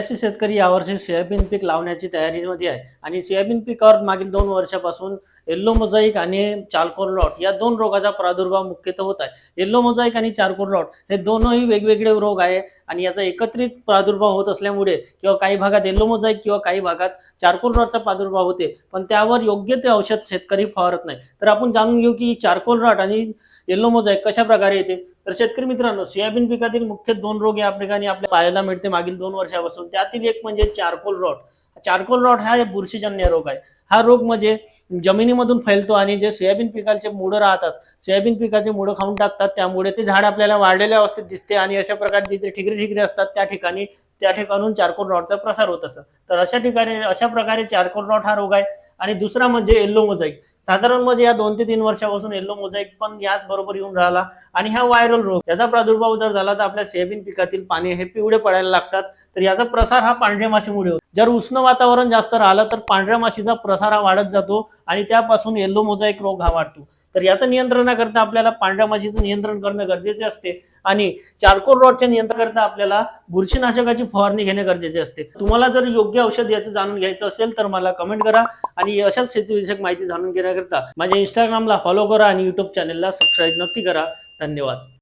असे शेतकरी यावर्षी सोयाबीन पीक लावण्याची तयारीमध्ये आहे आणि सोयाबीन पिकावर मागील 2 वर्षापासून येल्लो मोझाईक आणि चारकोल रॉट या दोन रोगाचा प्रादुर्भाव मुख्यतः होत आहे. येल्लो मोझाईक आणि चारकोल रॉट हे दोनही वेगवेगळे रोग आहे आणि याचा एकत्रित प्रादुर्भाव होत असल्यामुळे किंवा काही भागात येल्लो मोझाईक किंवा काही भागात चारकोल रॉटचा प्रादुर्भाव होते, पण त्यावर योग्य ते औषध शेतकरी फवारत नाही. तर आपण जाणून घेऊ की चारकोल रॉट आणि येल्लो मोझाईक कशा प्रकारे येते. तर शेतकरी मित्रांनो, सोयाबीन पिकातील मुख्य दोन रोग या ठिकाणी आपल्याला पाहायला मिळते मागील 2 वर्षापासून. त्यातील एक म्हणजे चारकोल रॉट. चारकोल रॉट हा एक बुरशीजन्य रोग आहे. हा रोग म्हणजे जमिनीमधून फैलतो आणि जे सोयाबीन पिकाचे मुळं राहतात, सोयाबीन पिकाचे मुळं खाऊन टाकतात. त्यामुळे ते झाड आपल्याला वाढलेल्या अवस्थेत दिसते आणि अशा प्रकारे जिथे ठिकरे ठिकरे असतात त्या ठिकाणून चारकोल रॉटचा प्रसार होत असतो. तर अशा प्रकारे चारकोल रॉट हा रोग आहे. आणि दुसरा म्हणजे येल्लो मोझाईक. साधारण म्हणजे या 2 ते 3 वर्षापासून येल्लो मोझाईक पण याच बरोबर येऊन राहिला आणि हा व्हायरल रोग, याचा प्रादुर्भाव जर झाला तर आपल्या सोयाबीन पिकातील पाने हे पिवळे पडायला लागतात. तर याचा प्रसार हा पांढऱ्या माशीमुळे होतो. जर उष्ण वातावरण जास्त राहिलं तर पांढऱ्या माशीचा प्रसार हा वाढत जातो आणि त्यापासून येल्लो मोझाईक रोग हा वाढतो. तर याचं नियंत्रणाकरता आपल्याला पांढऱ्या माशीचं नियंत्रण करणं गरजेचे असते आणि चारकोल रॉटच्या नियंत्रणाकरता आपल्याला बुरशीनाशकाची फवारणी घेणे गरजेचे असते. तुम्हाला जर योग्य औषध याचं जाणून घ्यायचं असेल तर मला कमेंट करा आणि अशाच शेतीविषयक माहिती जाणून घेण्याकरता माझ्या इंस्टाग्रामला फॉलो करा आणि युट्यूब चॅनलला सबस्क्राईब नक्की करा. धन्यवाद.